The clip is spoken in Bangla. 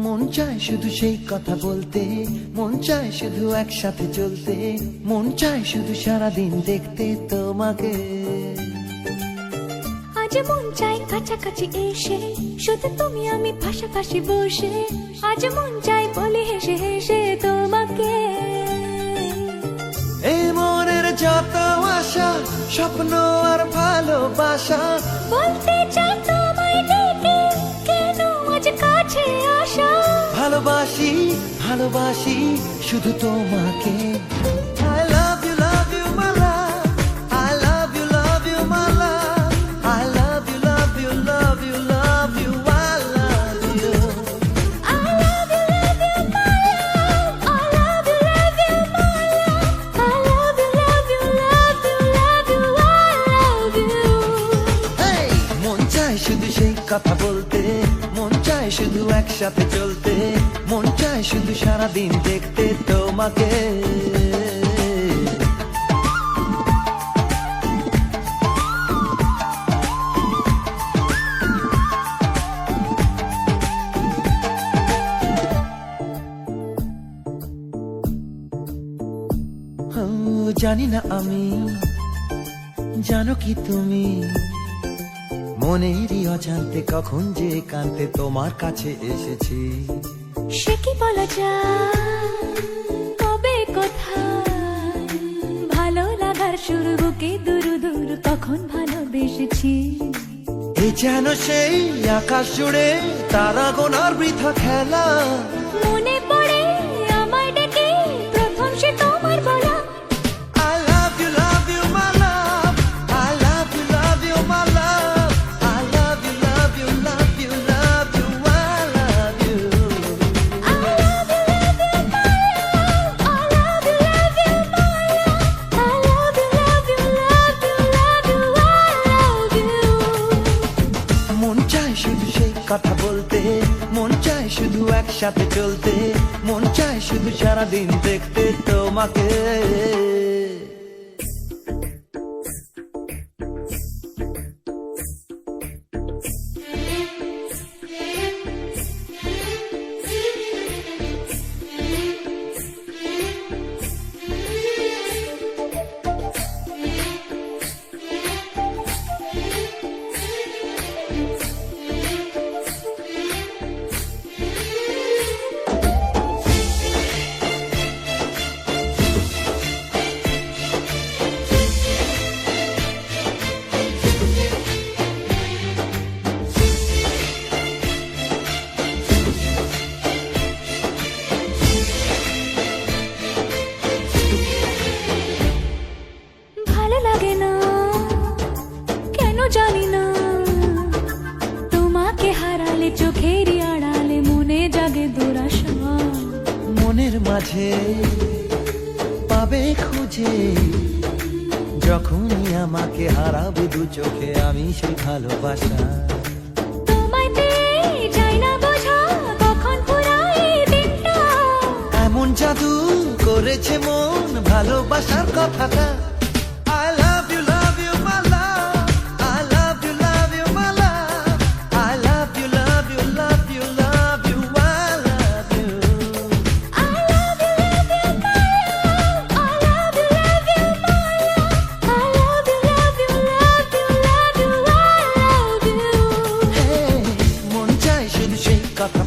মন চায় শুধু সেই কথা বলতে, মন চায় শুধু একসাথে চলতে, মন চায় শুধু সারাদিন দেখতে তোমাকে। আজ মন চায় কাছাকাছি এসে, শুধু তুমি আমি পাশাপাশি বসে, আজ মন চায় বলি হেসে হেসে তোমাকে। এই মনের যত আশা, স্বপ্ন আর ভালোবাসা, বলতে চাই তোমায় ডেকে, কেন আজ কাছে আসা। ভালোবাসি ভালোবাসি শুধু তোমাকে। I love you my love, I love you my love, I love you love you love you love you, I love you. I love you my love, I love you my love, I love you love you love you love you, I love you. Hey! মন চায় শুধু সেই কথা বলতে, মন চায় শুধু একসাথে চলতে, মন চায় শুধু সারাদিন দেখতে তোমাকে। জানি না আমি, জানো কি তুমি, মনেরই অজান্তে কখন যে কান্তে তোমার কাছে এসেছি। সে কি বলা যায়, কবে কোথায়, ভালো লাগার শুরু বুকে দূর দূর তখন ভালোবেসেছি। এ যেন সেই আকাশ জুড়ে তারা গোনার বৃথা খেলা। মনে পড়ে আমায় ডেকে প্রথম সে তোমার বলা। I love you my love, I love you my love, I love you love you love you love you, I love you. I love you my love, I love you my love, I love you love you love you love you, I love you. মন চায় শুধু সেই কথা বলতে, মন চায় শুধু একসাথে চলতে, মন চায় শুধু সারাদিন দেখতে তোমাকে। ভালো লাগে না কেন জানি না, তোমাকে হারালে চোখেরই আড়ালে মনে জাগে দুরাশা। মনের মাঝে পাবে খুঁজে, যখনই আমাকে হারাবে দু চোখে আমি সেই ভালোবাসা। তোমায় পেয়ে যাই না বোঝা কখন ফুরায় দিনটা। এমন জাদু করেছে মন ভালোবাসার কথাটা। I love you my love, I love you my love, I love you love you love you love you, I love you. I love you my love, I love you my love, I love you love you love you love you, I love you. Hey, মন চায় শুধু সেই কথা